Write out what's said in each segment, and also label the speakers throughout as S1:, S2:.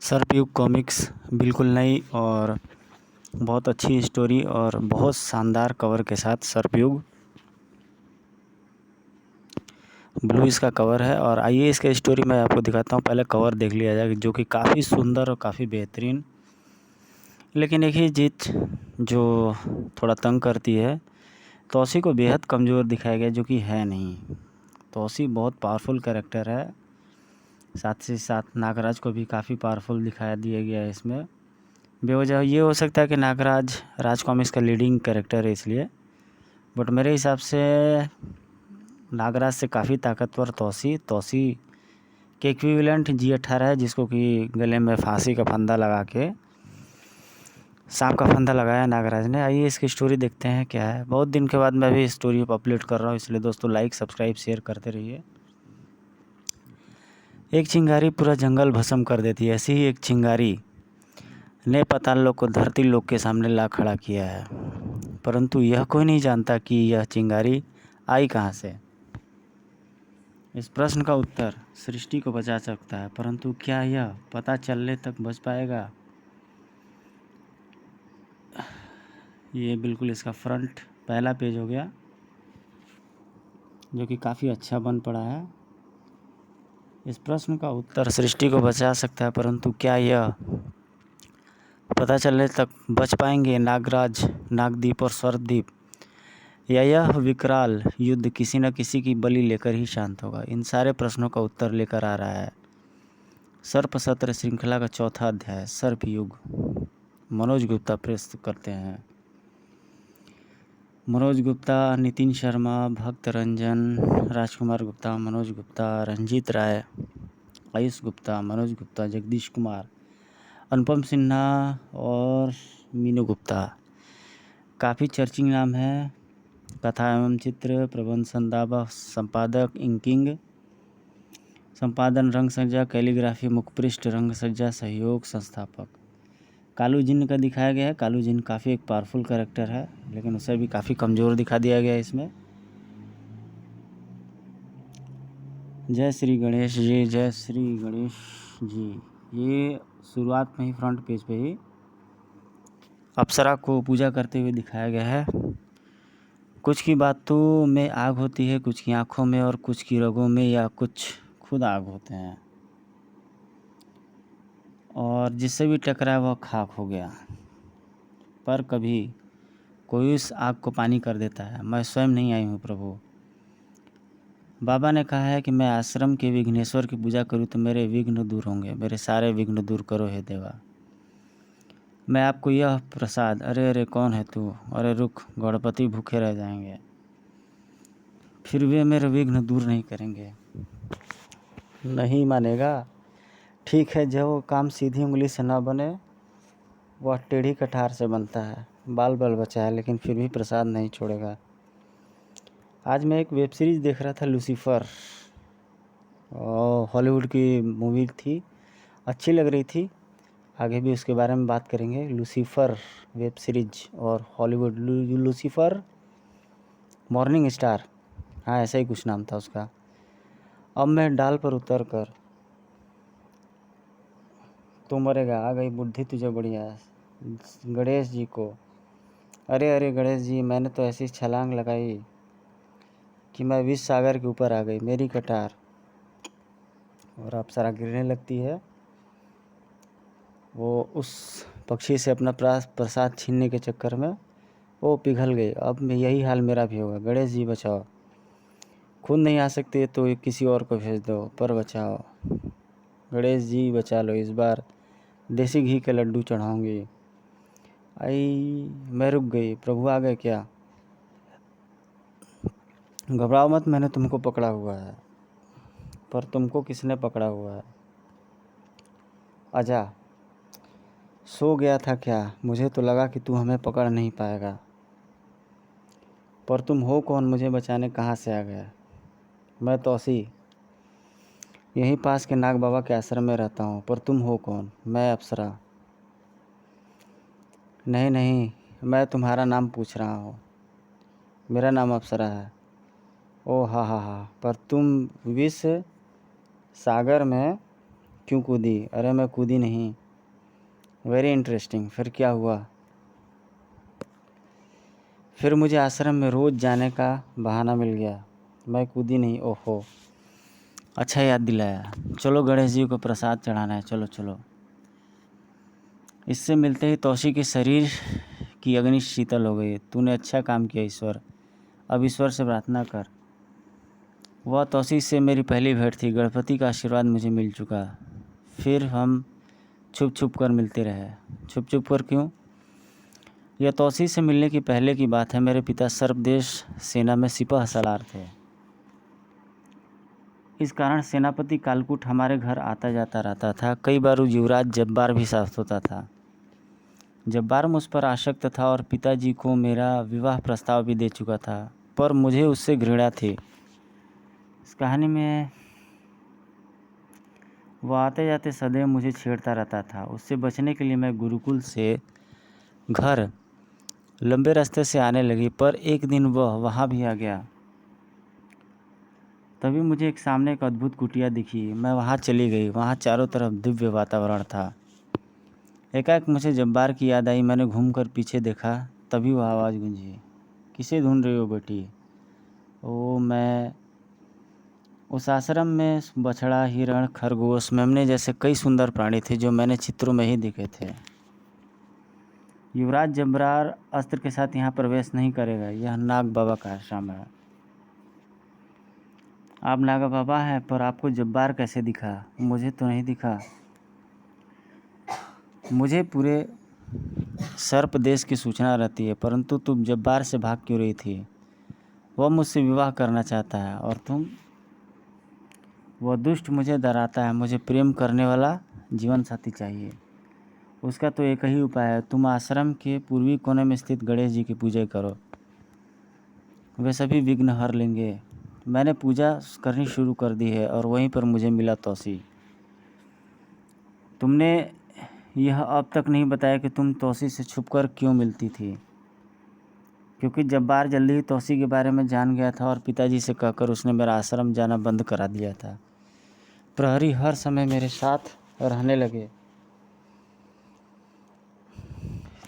S1: सर्पयुग comics बिल्कुल नई और बहुत अच्छी स्टोरी और बहुत शानदार कवर के साथ सर्पयुग ब्लू इसका कवर है। और आइए इसका स्टोरी मैं आपको दिखाता हूँ। पहले कवर देख लिया जाए जो कि काफ़ी सुंदर और काफ़ी बेहतरीन। लेकिन एक ही चीज़ जो थोड़ा तंग करती है, तौसी को बेहद कमज़ोर दिखाया गया जो कि है नहीं। तौसी बहुत पावरफुल कैरेक्टर है, साथ ही साथ नागराज को भी काफ़ी पावरफुल दिखाया दिया गया है इसमें। बेवजह ये हो सकता है कि नागराज राज कॉमिक्स का लीडिंग कैरेक्टर है इसलिए, बट मेरे हिसाब से नागराज से काफ़ी ताकतवर तौसी के इक्विवेलेंट G18 है, जिसको कि गले में फांसी का फंदा लगा के सांप का फंदा लगाया नागराज ने। आइए इसकी स्टोरी देखते हैं क्या है। बहुत दिन के बाद मैं भी स्टोरी अपलोड कर रहा हूँ, इसलिए दोस्तों लाइक सब्सक्राइब शेयर करते रहिए। एक चिंगारी पूरा जंगल भस्म कर देती है। ऐसी ही एक चिंगारी ने पाताल लोक को धरती लोक के सामने ला खड़ा किया है, परंतु यह कोई नहीं जानता कि यह चिंगारी आई कहाँ से। इस प्रश्न का उत्तर सृष्टि को बचा सकता है, परंतु क्या यह पता चलने तक बच पाएगा। ये बिल्कुल इसका फ्रंट पहला पेज हो गया, जो कि काफ़ी अच्छा बन पड़ा है। इस प्रश्न का उत्तर सृष्टि को बचा सकता है, परंतु क्या यह पता चलने तक बच पाएंगे नागराज, नागदीप और स्वर्गदीप, या यह विकराल युद्ध किसी न किसी की बलि लेकर ही शांत होगा। इन सारे प्रश्नों का उत्तर लेकर आ रहा है सर्प सत्र श्रृंखला का चौथा अध्याय सर्पयुग। मनोज गुप्ता प्रस्तुत करते हैं। मनोज गुप्ता, नितिन शर्मा, भक्त रंजन, राजकुमार गुप्ता, मनोज गुप्ता, रंजीत राय, आयुष गुप्ता, मनोज गुप्ता, जगदीश कुमार, अनुपम सिन्हा और मीनू गुप्ता। काफ़ी चर्चिंग नाम है। कथा एवं चित्र प्रबंध संदाबा, संपादक इंकिंग, संपादन रंग सज्जा, कैलीग्राफी मुखपृष्ठ, रंग सज्जा सहयोग, संस्थापक कालू जिन्न का दिखाया गया है। कालू जिन्न काफ़ी एक पावरफुल कैरेक्टर है, लेकिन उसे भी काफ़ी कमज़ोर दिखा दिया गया है इसमें। जय श्री गणेश जी, जय श्री गणेश जी। ये शुरुआत में ही फ्रंट पेज पे ही अप्सरा को पूजा करते हुए दिखाया गया है। कुछ की बातों में आग होती है, कुछ की आँखों में, और कुछ की रगों में, या कुछ खुद आग होते हैं, और जिससे भी टकराया वह खाक हो गया। पर कभी कोई उस आग को पानी कर देता है। मैं स्वयं नहीं आई हूँ प्रभु। बाबा ने कहा है कि मैं आश्रम के विघ्नेश्वर की पूजा करूँ तो मेरे विघ्न दूर होंगे। मेरे सारे विघ्न दूर करो हे देवा। मैं आपको यह प्रसाद, अरे अरे कौन है तू, अरे रुक, गणपति भूखे रह जाएंगे, फिर वे मेरे विघ्न दूर नहीं करेंगे। नहीं मानेगा। ठीक है, जो काम सीधी उंगली से ना बने वह टेढ़ी कटार से बनता है। बाल बाल बचा है लेकिन फिर भी प्रसाद नहीं छोड़ेगा। आज मैं एक वेब सीरीज़ देख रहा था, लूसीफर, और हॉलीवुड की मूवी थी, अच्छी लग रही थी। आगे भी उसके बारे में बात करेंगे। लूसीफर वेब सीरीज और हॉलीवुड, लूसीफर मॉर्निंग स्टार, हाँ ऐसा ही कुछ नाम था उसका। अब मैं डाल पर उतर कर, तू मरेगा, आ गई बुद्धि तुझे बढ़िया गणेश जी को। अरे अरे गणेश जी, मैंने तो ऐसी छलांग लगाई कि मैं विष सागर के ऊपर आ गई, मेरी कटार। और अप्सरा गिरने लगती है। वो उस पक्षी से अपना प्रसाद छीनने के चक्कर में वो पिघल गई। अब यही हाल मेरा भी होगा। गणेश जी बचाओ, खुद नहीं आ सकते तो किसी और को भेज दो, पर बचाओ। गणेश जी बचा लो, इस बार देसी घी के लड्डू चढ़ाऊंगी। आई मैं रुक गई, प्रभु आ गए क्या। घबराओ मत, मैंने तुमको पकड़ा हुआ है। पर तुमको किसने पकड़ा हुआ है। आजा, सो गया था क्या, मुझे तो लगा कि तू हमें पकड़ नहीं पाएगा। पर तुम हो कौन, मुझे बचाने कहाँ से आ गया। मैं तौसी, यहीं पास के नाग बाबा के आश्रम में रहता हूँ। पर तुम हो कौन। मैं अप्सरा। नहीं नहीं, मैं तुम्हारा नाम पूछ रहा हूँ। मेरा नाम अप्सरा है। ओ हा, पर तुम विष सागर में क्यों कूदी? अरे मैं कूदी नहीं। Very interesting. फिर क्या हुआ? फिर मुझे आश्रम में रोज़ जाने का बहाना मिल गया। मैं कूदी नहीं। ओहो, अच्छा याद दिलाया। चलो गणेश जी को प्रसाद चढ़ाना है, चलो चलो। इससे मिलते ही तौसी के शरीर की अग्नि शीतल हो गई। तूने अच्छा काम किया ईश्वर, अब ईश्वर से प्रार्थना कर। वह तौसी से मेरी पहली भेंट थी। गणपति का आशीर्वाद मुझे मिल चुका। फिर हम छुप छुप कर मिलते रहे। छुप छुप कर क्यों? यह तौसी से मिलने की पहले की बात है। मेरे पिता सर्वदेश सेना में सिपाह सलार थे। इस कारण सेनापति कालकूट हमारे घर आता जाता रहता था। कई बार युवराज जब्बार भी साथ होता था। जब्बार मुझ पर आसक्त था और पिताजी को मेरा विवाह प्रस्ताव भी दे चुका था, पर मुझे उससे घृणा थी। इस कहानी में वह आते जाते सदैव मुझे छेड़ता रहता था। उससे बचने के लिए मैं गुरुकुल से घर लंबे रास्ते से आने लगी, पर एक दिन वह वहाँ भी आ गया। तभी मुझे एक सामने एक अद्भुत कुटिया दिखी। मैं वहाँ चली गई। वहाँ चारों तरफ दिव्य वातावरण था। एकाएक मुझे जब्बार की याद आई। मैंने घूमकर पीछे देखा, तभी वह आवाज़ गूंजी, किसे ढूंढ रही हो बेटी? ओ, मैं उस आश्रम में बछड़ा, हिरण, खरगोश, मेमने जैसे कई सुंदर प्राणी थे जो मैंने चित्रों में ही देखे थे। युवराज जब्बार अस्त्र के साथ यहाँ प्रवेश नहीं करेगा। यह नाग बाबा का आश्रम है। आप नागा बाबा हैं, पर आपको जब्बार कैसे दिखा? मुझे तो नहीं दिखा। मुझे पूरे सर्प देश की सूचना रहती है, परंतु तुम जब्बार से भाग क्यों रही थी? वह मुझसे विवाह करना चाहता है और तुम? वह दुष्ट मुझे डराता है। मुझे प्रेम करने वाला जीवन साथी चाहिए। उसका तो एक ही उपाय है, तुम आश्रम के पूर्वी कोने में स्थित गणेश जी की पूजा करो, वे सभी विघ्न हर लेंगे। मैंने पूजा करनी शुरू कर दी है और वहीं पर मुझे मिला तौसी। तुमने यह अब तक नहीं बताया कि तुम तौसी से छुपकर क्यों मिलती थी? क्योंकि जब्बार जल्दी ही तौसी के बारे में जान गया था और पिताजी से कहकर उसने मेरा आश्रम जाना बंद करा दिया था। प्रहरी हर समय मेरे साथ रहने लगे।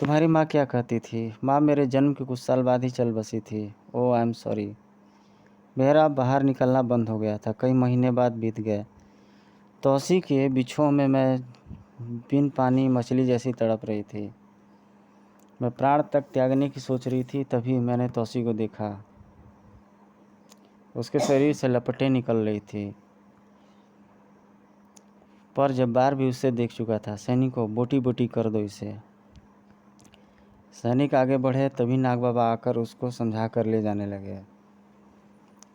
S1: तुम्हारी माँ क्या कहती थी? माँ मेरे जन्म के कुछ साल बाद ही चल बसी थी। ओह, आई एम सॉरी। मेरा बाहर निकलना बंद हो गया था। कई महीने बाद बीत गए। तौसी के बिछुओं में मैं बिन पानी मछली जैसी तड़प रही थी। मैं प्राण तक त्यागने की सोच रही थी, तभी मैंने तौसी को देखा। उसके शरीर से लपटें निकल रही थी, पर जब्बार भी उससे देख चुका था। सैनिकों, बोटी बोटी कर दो इसे। सैनिक आगे बढ़े, तभी नाग बाबा आकर उसको समझा कर ले जाने लगे,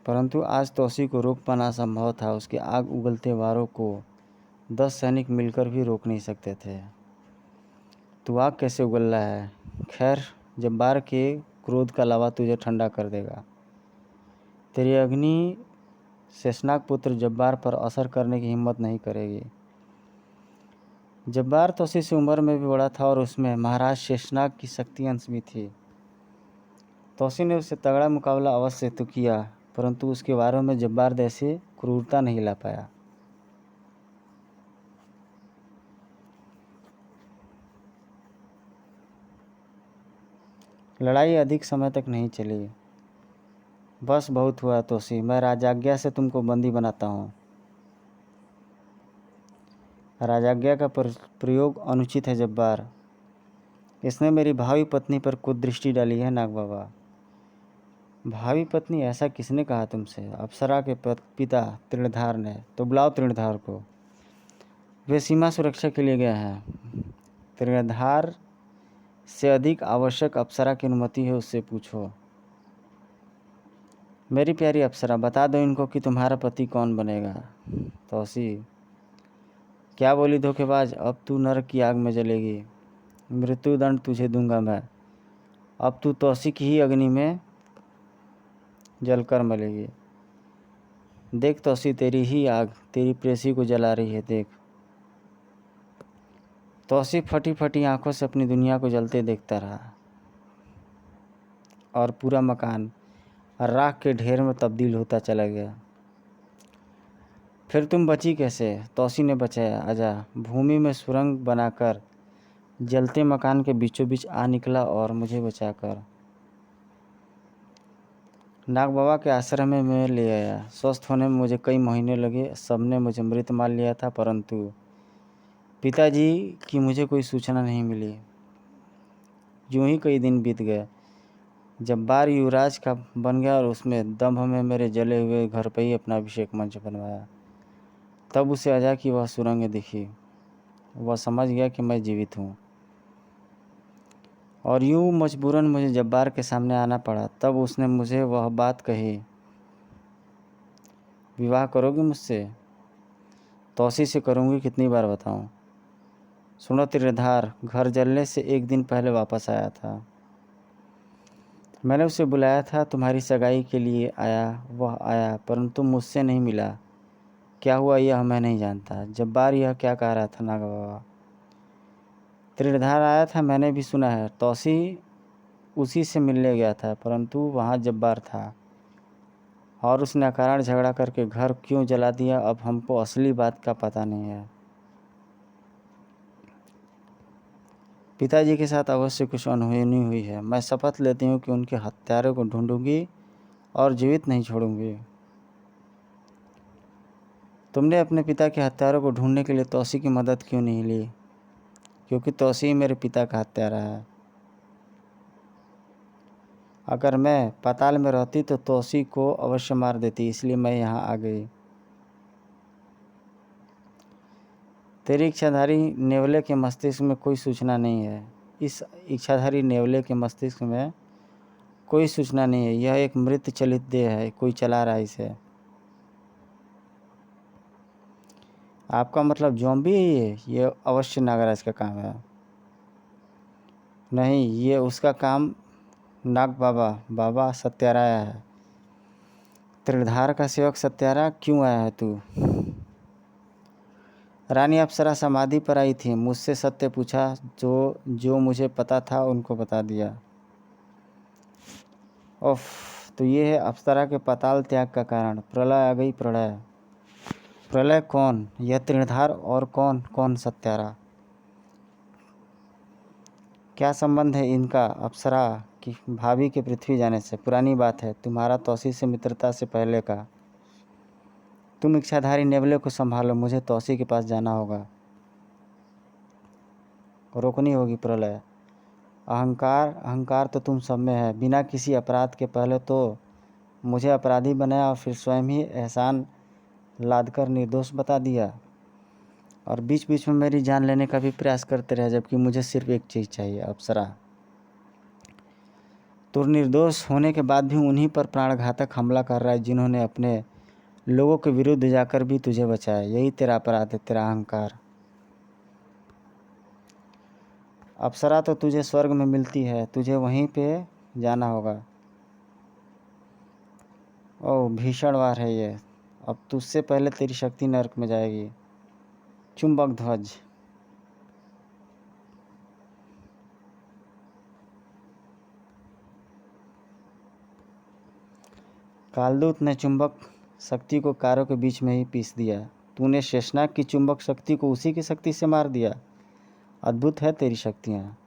S1: परंतु आज तौसी को रोक पाना असंभव था। उसके आग उगलते वारों को 10 सैनिक मिलकर भी रोक नहीं सकते थे। तू आग कैसे उगल रहा है? खैर, जब्बार के क्रोध का लावा तुझे ठंडा कर देगा। तेरी अग्नि शेषनाग पुत्र जब्बार पर असर करने की हिम्मत नहीं करेगी। जब्बार तौसी से उम्र में भी बड़ा था और उसमें महाराज शेषनाग की शक्ति अंश भी थी। तौसी ने उससे तगड़ा मुकाबला अवश्य तो किया, परंतु उसके वारों में जब्बार जैसी क्रूरता नहीं ला पाया। लड़ाई अधिक समय तक नहीं चली। बस बहुत हुआ तौसी, मैं राजाज्ञा से तुमको बंदी बनाता हूँ। राजाज्ञा का प्रयोग अनुचित है जब्बार। इसने मेरी भावी पत्नी पर कुदृष्टि डाली है नाग बाबा। भावी पत्नी? ऐसा किसने कहा तुमसे? अप्सरा के पिता तृणधार ने। तो बुलाओ तृणधार को, वे सीमा सुरक्षा के लिए गए हैं। तृणधार से अधिक आवश्यक अप्सरा की अनुमति है, उससे पूछो। मेरी प्यारी अप्सरा, बता दो इनको कि तुम्हारा पति कौन बनेगा। तौसी, क्या बोली धोखेबाज? अब तू नरक की आग में जलेगी। मृत्युदंड तुझे दूंगा मैं। अब तू तौसी की ही अग्नि में जलकर मलेगी। देख तौसी, तेरी ही आग तेरी प्रेसी को जला रही है, देख। तौसी फटी फटी आंखों से अपनी दुनिया को जलते देखता रहा और पूरा मकान राख के ढेर में तब्दील होता चला गया। फिर तुम बची कैसे? तौसी ने बचाया, आजा। भूमि में सुरंग बनाकर जलते मकान के बीचों बीच आ निकला और मुझे बचाकर नाग बाबा के आश्रम में मैं ले आया। स्वस्थ होने में मुझे कई महीने लगे। सबने मुझे मृत मान लिया था, परंतु पिताजी की मुझे कोई सूचना नहीं मिली। यूं ही कई दिन बीत गए। जब बार युवराज का बन गया और उसमें दंभ में मेरे जले हुए घर पर ही अपना अभिषेक मंच बनवाया, तब उसे अजा की वह सुरंग दिखी। वह समझ गया कि मैं जीवित हूँ और यूं मजबूरन मुझे जब्बार के सामने आना पड़ा। तब उसने मुझे वह बात कही, विवाह करोगी मुझसे? तौसी से करूँगी, कितनी बार बताऊँ? सुनो त्रिधार घर जलने से एक दिन पहले वापस आया था। मैंने उसे बुलाया था, तुम्हारी सगाई के लिए आया। वह आया, परंतु मुझसे नहीं मिला। क्या हुआ यह मैं नहीं जानता। जब्बार यह क्या कह रहा था नागा बाबा? त्रिधार आया था, मैंने भी सुना है। तौसी उसी से मिलने गया था, परंतु वहाँ जब्बार था और उसने अकारण झगड़ा करके घर क्यों जला दिया, अब हमको असली बात का पता नहीं है। पिताजी के साथ अवश्य कुछ अनहोनी हुई है। मैं शपथ लेती हूँ कि उनके हत्यारों को ढूंढूंगी और जीवित नहीं छोड़ूंगी। तुमने अपने पिता के हत्यारों को ढूंढने के लिए तौसी की मदद क्यों नहीं ली? क्योंकि तौसी मेरे पिता का हत्यारा है। अगर मैं पाताल में रहती तो तौसी को अवश्य मार देती, इसलिए मैं यहाँ आ गई। तेरी इच्छाधारी नेवले के मस्तिष्क में कोई सूचना नहीं है। इस इच्छाधारी नेवले के मस्तिष्क में कोई सूचना नहीं है। यह एक मृत चलित देह है, कोई चला रहा है इसे। आपका मतलब ज़ॉम्बी है ये अवश्य नागराज का काम है। नहीं, ये उसका काम नाग बाबा सत्याराया है। त्रिधार का सेवक सत्यारा, क्यों आया है तू? रानी अप्सरा समाधि पर आई थी, मुझसे सत्य पूछा। जो मुझे पता था उनको बता दिया। ओफ, तो ये है अप्सरा के पाताल त्याग का कारण। प्रलय आ गई, प्रलय। प्रलय कौन? यह त्रिधार और कौन सत्यारा? क्या संबंध है इनका अप्सरा की भाभी के पृथ्वी जाने से? पुरानी बात है, तुम्हारा तौसी से मित्रता से पहले का। तुम इच्छाधारी नेवले को संभालो, मुझे तौसी के पास जाना होगा। रोकनी होगी प्रलय। अहंकार तो तुम सब में है। बिना किसी अपराध के पहले तो मुझे अपराधी बनाया और फिर स्वयं ही एहसान लादकर निर्दोष बता दिया और बीच बीच में मेरी जान लेने का भी प्रयास करते रहे, जबकि मुझे सिर्फ एक चीज़ चाहिए, अप्सरा। तू निर्दोष होने के बाद भी उन्हीं पर प्राणघातक हमला कर रहा है जिन्होंने अपने लोगों के विरुद्ध जाकर भी तुझे बचाया। यही तेरा अपराध है, तेरा अहंकार। अप्सरा तो तुझे स्वर्ग में मिलती है, तुझे वहीं पे जाना होगा। ओह, भीषण वार है ये। अब तुझसे पहले तेरी शक्ति नरक में जाएगी। चुंबक ध्वज। कालदूत ने चुंबक शक्ति को कारों के बीच में ही पीस दिया। तूने शेषनाग की चुंबक शक्ति को उसी की शक्ति से मार दिया। अद्भुत है तेरी शक्तियाँ।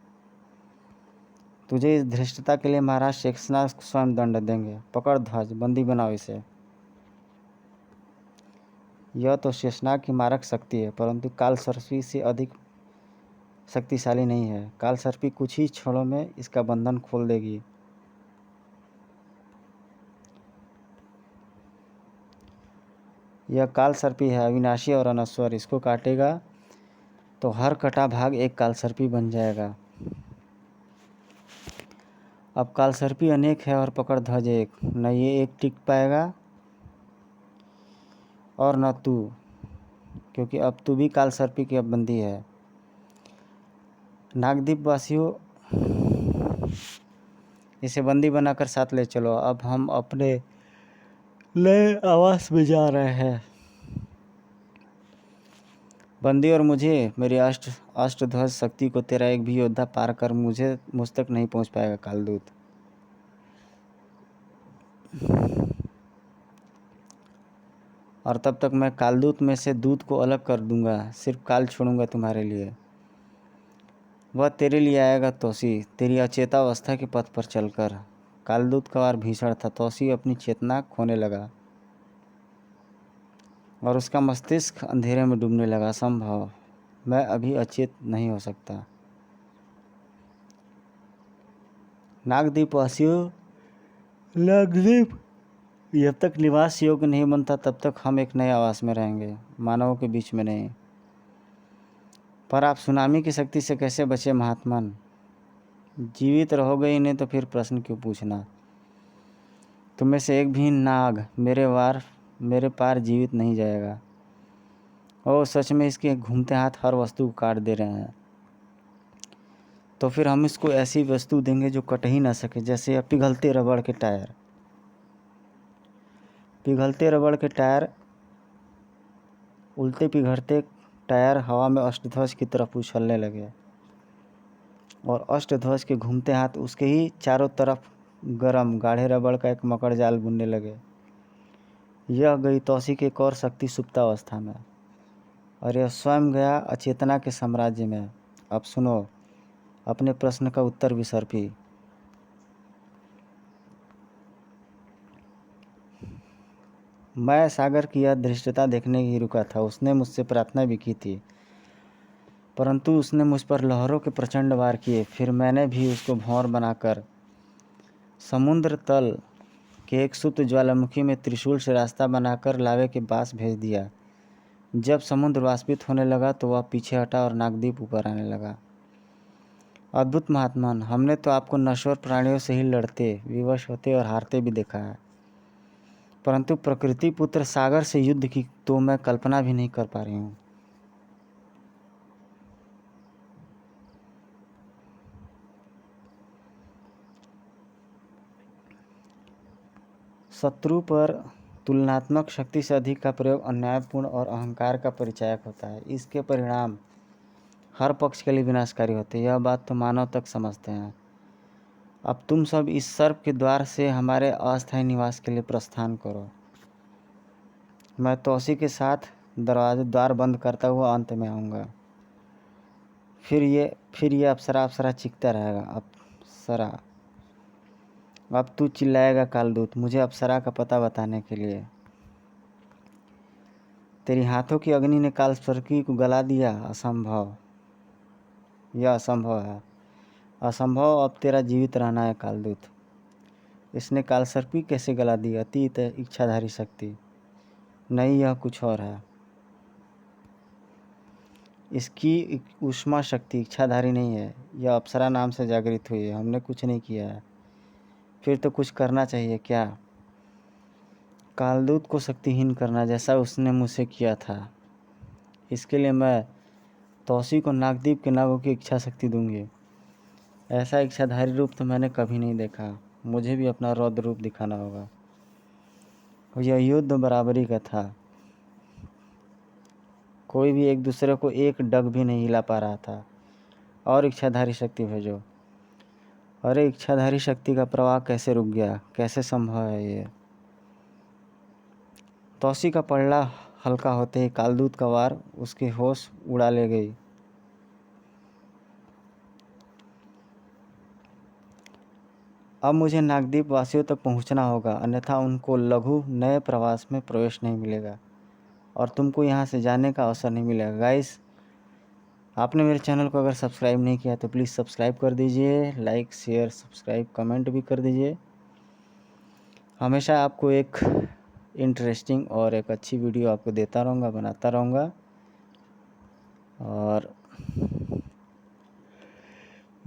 S1: तुझे इस धृष्टता के लिए महाराज शेषनाग स्वयं दंड देंगे। पकड़ ध्वज, बंदी बनाओ इसे। यह तो शेषनाग की मारक शक्ति है, परंतु काल सर्पी से अधिक शक्तिशाली नहीं है। काल सर्पी कुछ ही क्षणों में इसका बंधन खोल देगी। यह काल सर्पी है, अविनाशी और अनश्वर। इसको काटेगा तो हर कटा भाग एक काल सर्पी बन जाएगा। अब काल सर्पी अनेक है और पकड़ ध्वज एक। न ये एक टिक पाएगा और न तू, क्योंकि अब तू भी काल सर्पी की अब बंदी है। नागद्वीप वासियों, इसे बंदी बनाकर साथ ले चलो। अब हम अपने नए आवास में जा रहे हैं। बंदी और मुझे, मेरी अष्टध्वज शक्ति को तेरा एक भी योद्धा पार कर मुझ तक नहीं पहुंच पाएगा। कालदूत, और तब तक मैं कालदूत में से दूध को अलग कर दूंगा, सिर्फ काल छोड़ूंगा तुम्हारे लिए। वह तेरे लिए आएगा तौसी, तेरी अचेतावस्था के पथ पर चलकर। कालदूत का वार भीषण था। तौसी अपनी चेतना खोने लगा और उसका मस्तिष्क अंधेरे में डूबने लगा। संभव, मैं अभी अचेत नहीं हो सकता। नागदीप वासियों, नागदीप जब तक निवास योग्य नहीं बनता तब तक हम एक नए आवास में रहेंगे, मानवों के बीच में नहीं। पर आप सुनामी की शक्ति से कैसे बचे महात्मन? जीवित रहोगे ही नहीं तो फिर प्रश्न क्यों पूछना? तुम में से एक भी नाग मेरे पार जीवित नहीं जाएगा। ओ सच में इसके घूमते हाथ हर वस्तु को काट दे रहे हैं। तो फिर हम इसको ऐसी वस्तु देंगे जो कट ही ना सके, जैसे पिघलते रबड़ के टायर। पिघलते रबड़ के टायर, उल्टे पिघलते टायर हवा में अष्टध्वज की तरफ उछलने लगे और अष्टध्वज के घूमते हाथ उसके ही चारों तरफ गरम गाढ़े रबड़ का एक मकड़ जाल बुनने लगे। यह गई तौसी की एक और शक्ति सुप्तावस्था में और यह स्वयं गया अचेतना के साम्राज्य में। अब सुनो अपने प्रश्न का उत्तर विसर्पी। मैं सागर की यह धृष्टता देखने ही रुका था। उसने मुझसे प्रार्थना भी की थी, परंतु उसने मुझ पर लहरों के प्रचंड वार किए। फिर मैंने भी उसको भंवर बनाकर समुद्र तल के एक सुप्त ज्वालामुखी में त्रिशूल से रास्ता बनाकर लावे के पास भेज दिया। जब समुद्र वाष्पित होने लगा तो वह पीछे हटा और नागदीप ऊपर आने लगा। अद्भुत महात्मन, हमने तो आपको नश्वर प्राणियों से ही लड़ते, विवश होते और हारते भी देखा है, परंतु प्रकृति पुत्र सागर से युद्ध की तो मैं कल्पना भी नहीं कर पा रही हूँ। शत्रु पर तुलनात्मक शक्ति से अधिक का प्रयोग अन्यायपूर्ण और अहंकार का परिचायक होता है। इसके परिणाम हर पक्ष के लिए विनाशकारी होते हैं। यह बात तो मानव तक समझते हैं। अब तुम सब इस सर्प के द्वार से हमारे अस्थायी निवास के लिए प्रस्थान करो। मैं तौसी के साथ द्वार बंद करता हुआ अंत में आऊँगा। फिर ये अप्सरा चीखता रहेगा। अप्सरा, अब तू चिल्लाएगा कालदूत, मुझे अप्सरा का पता बताने के लिए। तेरी हाथों की अग्नि ने कालसर्पी को गला दिया। असंभव, यह असंभव है। असंभव, अब तेरा जीवित रहना है कालदूत। इसने कालसर्पी कैसे गला दी? अतीत इच्छाधारी शक्ति नहीं, यह कुछ और है। इसकी ऊष्मा शक्ति इच्छाधारी नहीं है, यह अप्सरा नाम से जागृत हुई है। हमने कुछ नहीं किया है, फिर तो कुछ करना चाहिए क्या? कालदूत को शक्तिहीन करना, जैसा उसने मुझसे किया था। इसके लिए मैं तौसी को नागदीप के नागों की इच्छा शक्ति दूंगी। ऐसा इच्छाधारी रूप तो मैंने कभी नहीं देखा। मुझे भी अपना रौद्र रूप दिखाना होगा। यह युद्ध बराबरी का था। कोई भी एक दूसरे को एक डग भी नहीं हिला पा रहा था। और इच्छाधारी शक्ति भेजो। अरे इच्छाधारी शक्ति का प्रवाह कैसे रुक गया? कैसे संभव है ये? तौसी का पलड़ा हल्का होते ही कालदूत का वार उसके होश उड़ा ले गई। अब मुझे नागदीप वासियों तक पहुंचना होगा, अन्यथा उनको लघु नए प्रवास में प्रवेश नहीं मिलेगा और तुमको यहाँ से जाने का अवसर नहीं मिलेगा। गाइस, आपने मेरे चैनल को अगर सब्सक्राइब नहीं किया तो प्लीज़ सब्सक्राइब कर दीजिए। लाइक शेयर सब्सक्राइब कमेंट भी कर दीजिए। हमेशा आपको एक इंटरेस्टिंग और एक अच्छी वीडियो आपको देता रहूँगा, बनाता रहूँगा। और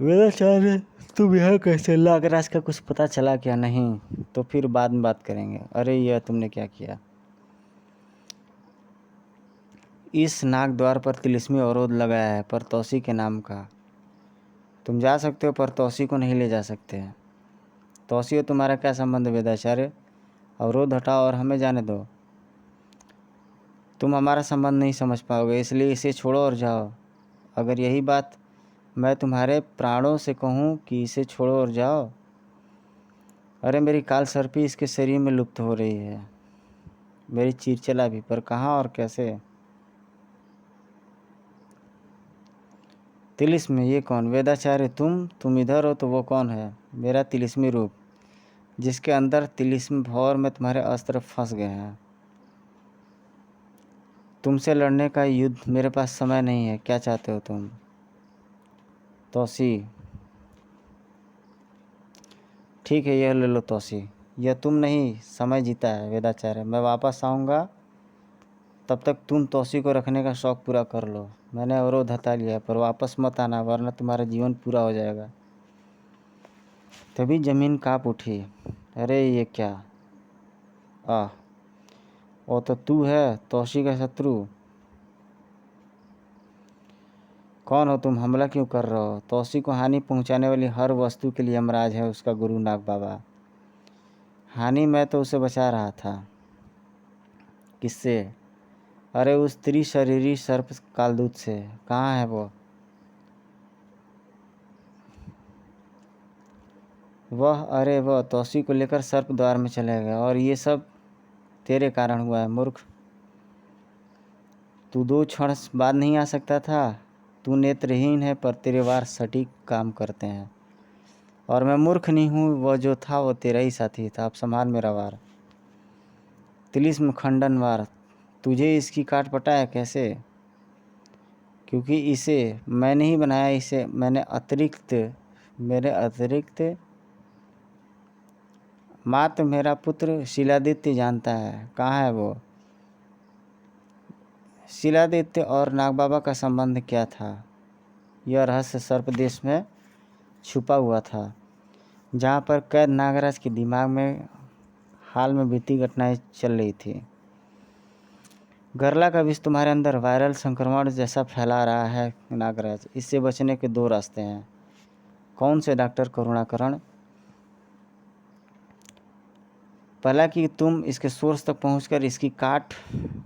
S1: मेरा चैनल तुम यहाँ कैसे नागराज का कुछ पता चला क्या? नहीं तो फिर बाद में बात करेंगे। अरे यह तुमने क्या किया? इस नाग द्वार पर तिलिस्मी अवरोध लगाया है परतौसी के नाम का। तुम जा सकते हो पर तौसी को नहीं ले जा सकते। तौसी हो तुम्हारा क्या संबंध वेदाचार्य? अवरोध हटाओ और हमें जाने दो। तुम हमारा संबंध नहीं समझ पाओगे, इसलिए इसे छोड़ो और जाओ। अगर यही बात मैं तुम्हारे प्राणों से कहूँ कि इसे छोड़ो और जाओ, अरे मेरी काल सर्पी इसके शरीर में लुप्त हो रही है। मेरी चीरचला भी, पर कहाँ और कैसे। तिलिस्म, ये कौन? वेदाचार्य, तुम इधर हो तो वो कौन है? मेरा तिलिस्मी रूप, जिसके अंदर तिलिस्म भौर में तुम्हारे अस्त्र फंस गए हैं। तुमसे लड़ने का युद्ध, मेरे पास समय नहीं है। क्या चाहते हो तुम? तौसी, ठीक है, यह ले लो तौसी। यह तुम नहीं, समय जीता है वेदाचार्य। मैं वापस आऊँगा, तब तक तुम तौसी को रखने का शौक़ पूरा कर लो। मैंने अवरोध हटा लिया, पर वापस मत आना, वरना तुम्हारा जीवन पूरा हो जाएगा। तभी ज़मीन काँप उठी। अरे ये क्या? वो तो तू है, तौसी का शत्रु। कौन हो तुम? हमला क्यों कर रहे हो? तौसी को हानि पहुंचाने वाली हर वस्तु के लिए यमराज है उसका गुरु नाग बाबा। हानि मैं तो उसे बचा रहा था। किससे? अरे उस त्रिशरीरी सर्प कालदूत से। कहाँ है वो? अरे वह तौसी को लेकर सर्प द्वार में चले गए, और ये सब तेरे कारण हुआ है मूर्ख। तू 2 क्षण बाद नहीं आ सकता था? तू नेत्रहीन है, पर तेरे वार सटीक काम करते हैं। और मैं मूर्ख नहीं हूँ, वह जो था वो तेरा ही साथी था। अब संभाल मेरा वार। तिलिस्म खंडन वार, तुझे इसकी काट पटा है कैसे? क्योंकि इसे मैंने ही बनाया। इसे मेरे अतिरिक्त मात्र मेरा पुत्र शिलादित्य जानता है। कहाँ है वो? शिलादित्य और नाग बाबा का संबंध क्या था? यह रहस्य सर्प देश में छुपा हुआ था, जहाँ पर कैद नागराज के दिमाग में हाल में बीती घटनाएं चल रही थी। गरला का विष तुम्हारे अंदर वायरल संक्रमण जैसा फैला रहा है नागराज। इससे बचने के 2 रास्ते हैं। कौन से डॉक्टर करुणाकरण? पहला कि तुम इसके सोर्स तक पहुंचकर इसकी काट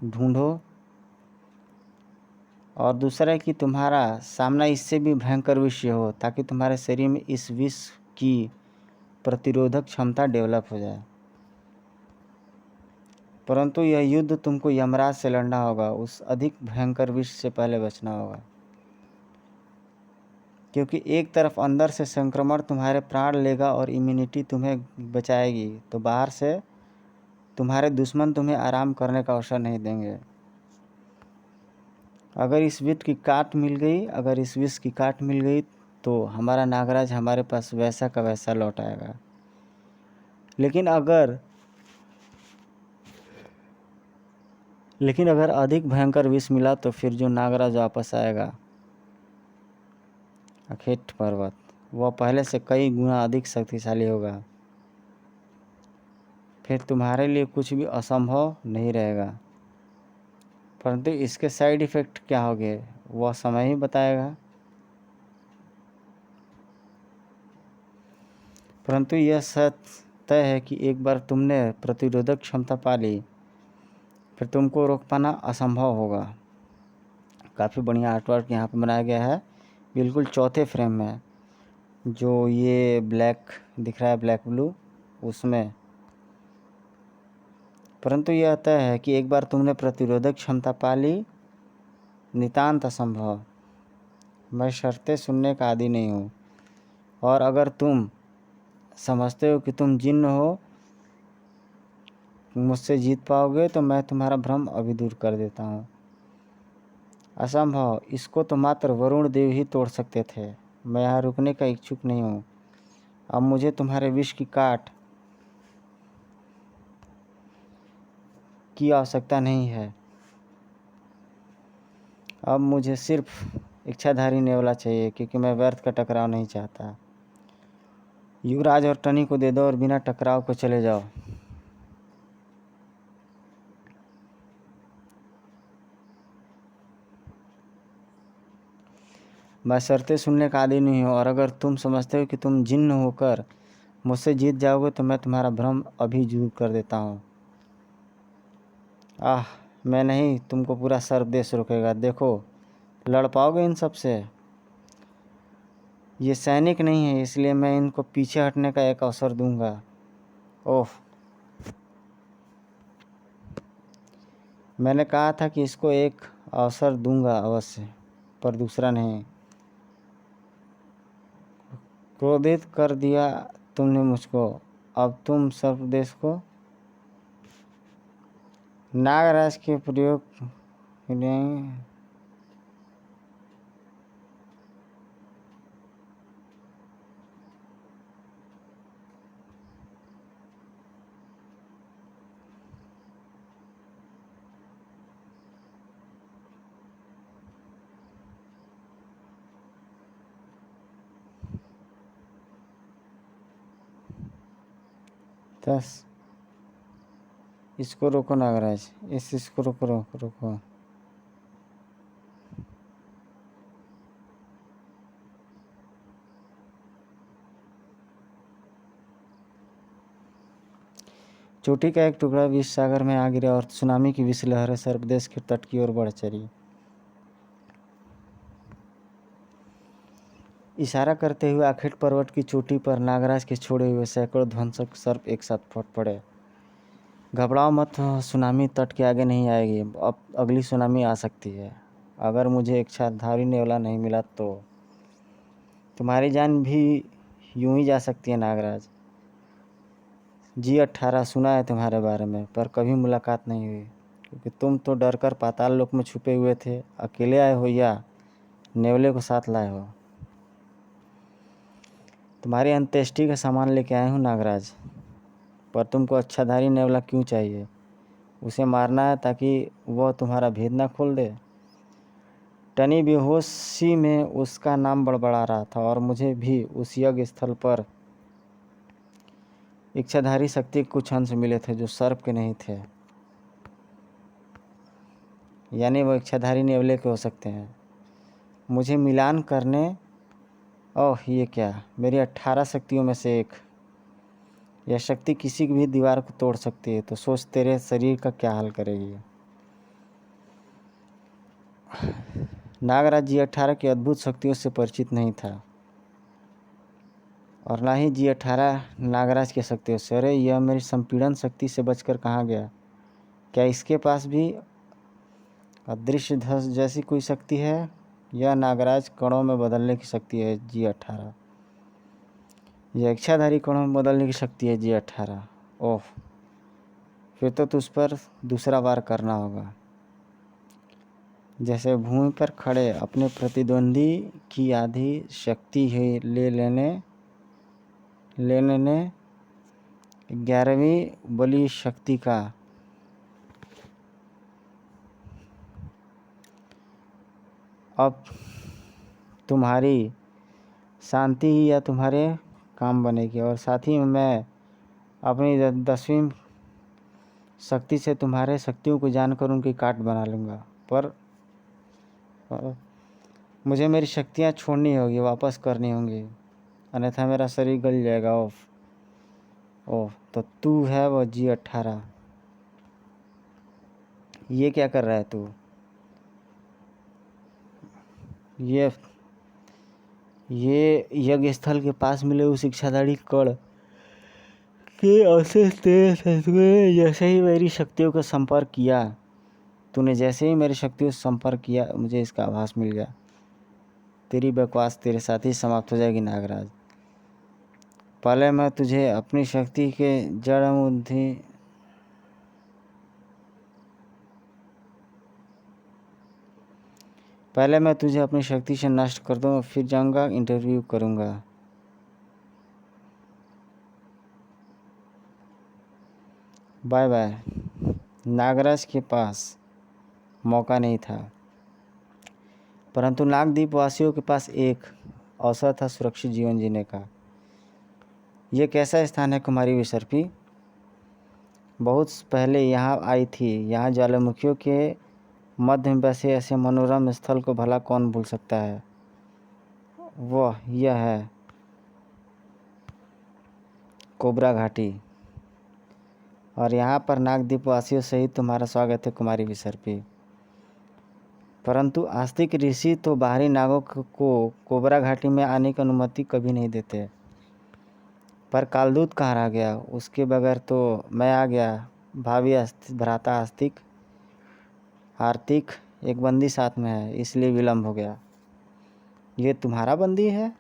S1: ढूंढो, और दूसरा है कि तुम्हारा सामना इससे भी भयंकर विष हो, ताकि तुम्हारे शरीर में इस विष की प्रतिरोधक क्षमता डेवलप हो जाए। परंतु यह युद्ध तुमको यमराज से लड़ना होगा। उस अधिक भयंकर विष से पहले बचना होगा, क्योंकि एक तरफ अंदर से संक्रमण तुम्हारे प्राण लेगा और इम्यूनिटी तुम्हें बचाएगी, तो बाहर से तुम्हारे दुश्मन तुम्हें आराम करने का अवसर नहीं देंगे। अगर इस विष की काट मिल गई तो हमारा नागराज हमारे पास वैसा का वैसा लौट आएगा। लेकिन अगर अधिक भयंकर विष मिला तो फिर जो नागराज वापस आएगा, अखेट पर्वत, वह पहले से कई गुना अधिक शक्तिशाली होगा। फिर तुम्हारे लिए कुछ भी असंभव नहीं रहेगा। परंतु इसके साइड इफ़ेक्ट क्या होंगे, वह समय ही बताएगा। परंतु यह सत्य तय है कि एक बार तुमने प्रतिरोधक क्षमता पा ली, फिर तुमको रोक पाना असंभव होगा। काफ़ी बढ़िया आर्टवर्क यहाँ पे बनाया गया है, बिल्कुल चौथे फ्रेम में, जो ये ब्लैक दिख रहा है, ब्लैक ब्लू, उसमें। परंतु यह तय है कि एक बार तुमने प्रतिरोधक क्षमता पा ली, नितांत असंभव। मैं शर्तें सुनने का आदी नहीं हूँ, और अगर तुम समझते हो कि तुम जिन्न हो, मुझसे जीत पाओगे, तो मैं तुम्हारा भ्रम अभी दूर कर देता हूँ। असंभव, इसको तो मात्र वरुण देव ही तोड़ सकते थे। मैं यहाँ रुकने का इच्छुक नहीं हूँ। अब मुझे तुम्हारे विष की काट की आवश्यकता नहीं है। अब मुझे सिर्फ इच्छाधारी नेवला चाहिए, क्योंकि मैं व्यर्थ का टकराव नहीं चाहता। युवराज और टनी को दे दो और बिना टकराव को चले जाओ। मैं शर्तें सुनने का आदी नहीं हूँ, और अगर तुम समझते हो कि तुम जिन्न होकर मुझसे जीत जाओगे, तो मैं तुम्हारा भ्रम अभी दूर कर देता हूँ। मैं नहीं, तुमको पूरा सर्प देश रोकेगा। देखो, लड़ पाओगे इन सब से? ये सैनिक नहीं है, इसलिए मैं इनको पीछे हटने का एक अवसर दूंगा। ओह, मैंने कहा था कि इसको एक अवसर दूंगा अवश्य, पर दूसरा नहीं। क्रोधित कर दिया तुमने मुझको, अब तुम सर्पदेश को नागराज के प्रयोग नहीं। दस इसको रोको नागराज, इसको रोको रोको रोको। चोटी का एक टुकड़ा विष सागर में आ गिरा और सुनामी की विष लहरें सर्पदेश के तट की ओर बढ़ चली। इशारा करते हुए आखेट पर्वत की चोटी पर नागराज के छोड़े हुए सैकड़ों ध्वंसक सर्प एक साथ फट पड़े। घबराओ मत, सुनामी तट के आगे नहीं आएगी। अब अगली सुनामी आ सकती है। अगर मुझे इच्छाधारी नेवला नहीं मिला तो तुम्हारी जान भी यूं ही जा सकती है नागराज। G18 सुना है तुम्हारे बारे में, पर कभी मुलाकात नहीं हुई, क्योंकि तुम तो डर कर पाताल लोक में छुपे हुए थे। अकेले आए हो या नेवले को साथ लाए हो? तुम्हारी अंत्येष्टि का सामान लेके आए हूँ नागराज, पर तुमको अच्छाधारी नेवला क्यों चाहिए? उसे मारना है ताकि वह तुम्हारा भेद ना खोल दे। टनी बेहोशी में उसका नाम बड़बड़ा रहा था और मुझे भी उस यज्ञ स्थल पर इच्छाधारी शक्ति के कुछ अंश मिले थे जो सर्प के नहीं थे, यानी वो इच्छाधारी नेवले के हो सकते हैं। मुझे मिलान करने, ओह ये क्या, मेरी 18 शक्तियों में से एक। यह शक्ति किसी की भी दीवार को तोड़ सकती है, तो सोच तेरे शरीर का क्या हाल करेगी। नागराज G18 की अद्भुत शक्तियों से परिचित नहीं था और ना ही G18 नागराज की शक्तियों से। अरे यह मेरी संपीड़न शक्ति से बचकर कहाँ गया? क्या इसके पास भी अदृश्य ध्वज जैसी कोई शक्ति है? यह नागराज कणों में बदलने की शक्ति है G18। यह इच्छाधारी कणों में बदलने की शक्ति है G18। ओह, फिर तो तुझ पर दूसरा वार करना होगा। जैसे भूमि पर खड़े अपने प्रतिद्वंदी की आधी शक्ति है ले लेने ने 11वीं बली शक्ति का अब तुम्हारी शांति ही या तुम्हारे काम बनेगी, और साथ ही मैं अपनी 10वीं शक्ति से तुम्हारे शक्तियों को जानकर उनकी काट बना लूँगा। पर मुझे मेरी शक्तियाँ छोड़नी होगी, वापस करनी होंगी, अन्यथा मेरा शरीर गल जाएगा। ओह तो तू है वो G18। ये क्या कर रहा है तू? ये यज्ञ स्थल के पास मिले उस इच्छाधारी कण के अवशेष तेरे शत्रु ने जैसे ही मेरी शक्तियों का संपर्क किया, तूने जैसे ही मेरी शक्तियों से संपर्क किया, मुझे इसका आभास मिल गया। तेरी बकवास तेरे साथ ही समाप्त हो जाएगी नागराज। पहले मैं तुझे अपनी शक्ति के जड़ बुद्धि पहले मैं तुझे अपनी शक्ति से नष्ट कर दूँ, फिर जाऊँगा इंटरव्यू करूँगा। Bye bye. नागराज के पास मौका नहीं था, परंतु नागद्वीप वासियों के पास एक अवसर था सुरक्षित जीवन जीने का। यह कैसा स्थान है कुमारी विसर्पी? बहुत पहले यहाँ आई थी। यहाँ ज्वालामुखियों के मध्य में बसे ऐसे मनोरम स्थल को भला कौन भूल सकता है? वह यह है कोबरा घाटी, और यहाँ पर नागद्वीप वासियों सहित तुम्हारा स्वागत है कुमारी विसर्पी। परंतु आस्तिक ऋषि तो बाहरी नागों को कोबरा घाटी में आने की अनुमति कभी नहीं देते। पर कालदूत कहाँ रह गया? उसके बगैर तो मैं आ गया। भावी भ्राता आस्तिक, आर्थिक एक बंदी साथ में है, इसलिए विलम्ब हो गया। ये तुम्हारा बंदी है?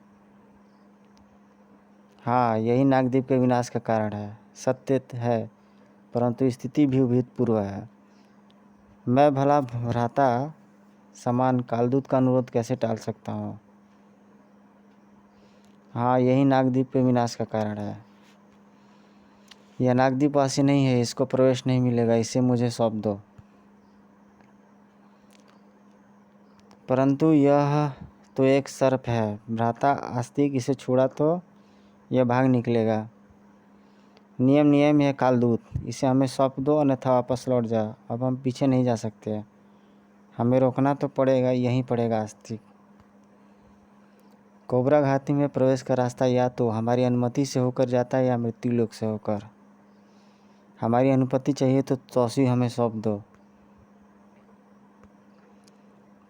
S1: हाँ, यही नागदीप के विनाश का कारण है। सत्य है, परंतु स्थिति भी अभूतपूर्व है। मैं भला भ्राता समान कालदूत का अनुरोध कैसे टाल सकता हूँ? हाँ, यही नागदीप के विनाश का कारण है। यह नागदीप वासी नहीं है, इसको प्रवेश नहीं मिलेगा, इसे मुझे सौंप दो। परंतु यह तो एक सर्प है भ्राता, आस्तिक इसे छोड़ा तो यह भाग निकलेगा। नियम है कालदूत, इसे हमें सौंप दो, अन्यथा वापस लौट जाओ। अब हम पीछे नहीं जा सकते, हमें रोकना तो पड़ेगा, यहीं पड़ेगा आस्तिक। कोबरा घाटी में प्रवेश का रास्ता या तो हमारी अनुमति से होकर जाता है या मृत्यु लोक से होकर। हमारी अनुमति चाहिए तो तौसी हमें सौंप दो।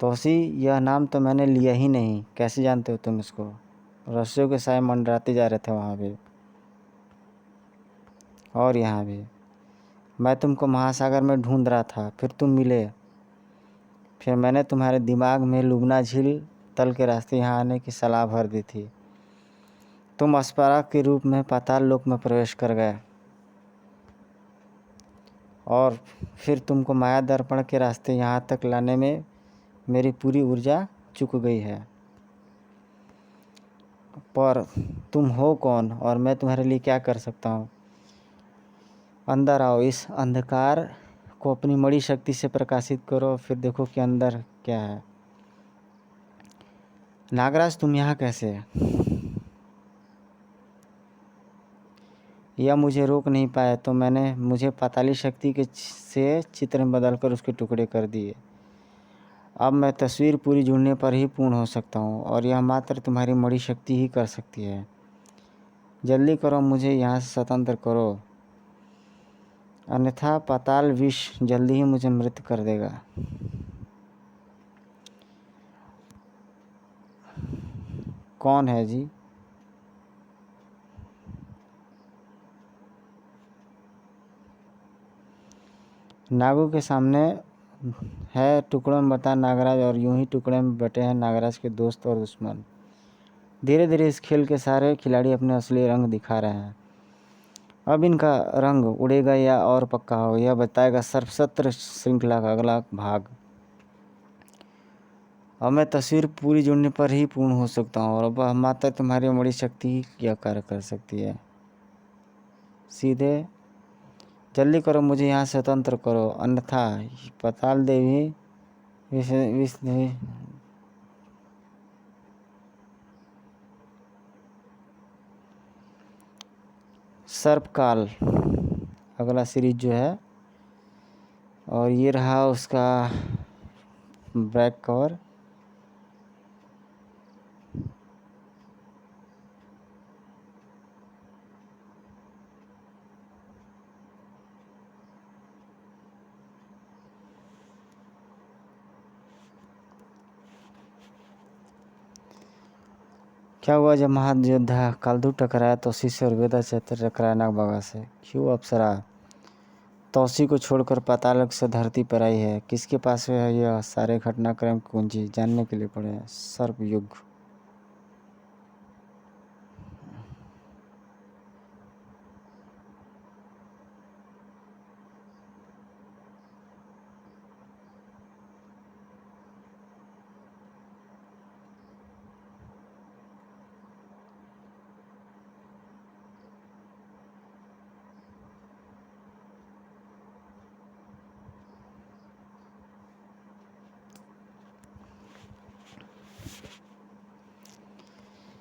S1: तौसी, यह नाम तो मैंने लिया ही नहीं, कैसे जानते हो तुम इसको? रस्सियों के साए मंडराते जा रहे थे वहाँ भी और यहाँ भी। मैं तुमको महासागर में ढूंढ रहा था, फिर तुम मिले। फिर मैंने तुम्हारे दिमाग में लुबना झील तल के रास्ते यहाँ आने की सलाह भर दी थी। तुम अस्परा के रूप में पाताल लोक में प्रवेश कर गए और फिर तुमको माया दर्पण के रास्ते यहाँ तक लाने में मेरी पूरी ऊर्जा चुक गई है। पर तुम हो कौन और मैं तुम्हारे लिए क्या कर सकता हूँ? अंदर आओ, इस अंधकार को अपनी मणि शक्ति से प्रकाशित करो, फिर देखो कि अंदर क्या है। नागराज, तुम यहाँ कैसे? यह मुझे रोक नहीं पाया तो मुझे पाताली शक्ति के से चित्र में बदलकर उसके टुकड़े कर दिए। अब मैं तस्वीर पूरी जुड़ने पर ही पूर्ण हो सकता हूँ और यह मात्र तुम्हारी मणि शक्ति ही कर सकती है। जल्दी करो, मुझे यहाँ से स्वतंत्र करो, अन्यथा पाताल विष जल्दी ही मुझे मृत कर देगा। कौन है जी? नागों के सामने है टुकड़ों में बटा नागराज, और यूं ही टुकड़े में बटे हैं नागराज के दोस्त और दुश्मन। धीरे धीरे इस खेल के सारे खिलाड़ी अपने असली रंग दिखा रहे हैं। अब इनका रंग उड़ेगा या और पक्का हो, यह बताएगा सर्पसत्र श्रृंखला का अगला भाग। अब मैं तस्वीर पूरी जुड़ने पर ही पूर्ण हो सकता हूँ और अब मात्र तुम्हारी मणि शक्ति ही यह कार्य कर सकती है। सीधे जल्दी करो, मुझे यहाँ स्वतंत्र करो, अन्यथा पाताल देवी सर्पकाल अगला सीरीज जो है, और ये रहा उसका बैक कवर। क्या हुआ जब महायोद्धा कालदूत टकराया तौसी से और वेदा चैत्र टकराया नागबागा से? क्यों अप्सरा तौसी को छोड़कर पाताल से धरती पर आई है? किसके पास है यह सारे घटनाक्रम कुंजी? जानने के लिए पड़े सर्प युग।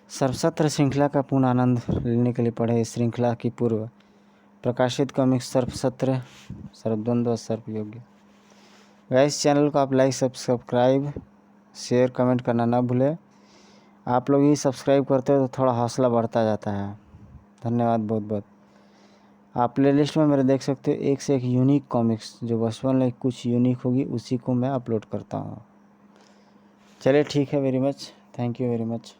S1: सर्पसत्र श्रृंखला का पूर्ण आनंद लेने के लिए पढ़े इस श्रृंखला की पूर्व प्रकाशित कॉमिक्स सर्पसत्र, सर्पद्वंद्व, सर्प योग्य। गाइस, चैनल को आप लाइक, सब्सक्राइब, शेयर, कमेंट करना ना भूलें। आप लोग ही सब्सक्राइब करते हो तो थोड़ा हौसला बढ़ता जाता है। धन्यवाद बहुत बहुत। आप प्लेलिस्ट में मेरे देख सकते हो एक से एक यूनिक कॉमिक्स, जो बचपन में कुछ यूनिक होगी उसी को मैं अपलोड करता हूँ। चलिए ठीक है, very much, thank you very much.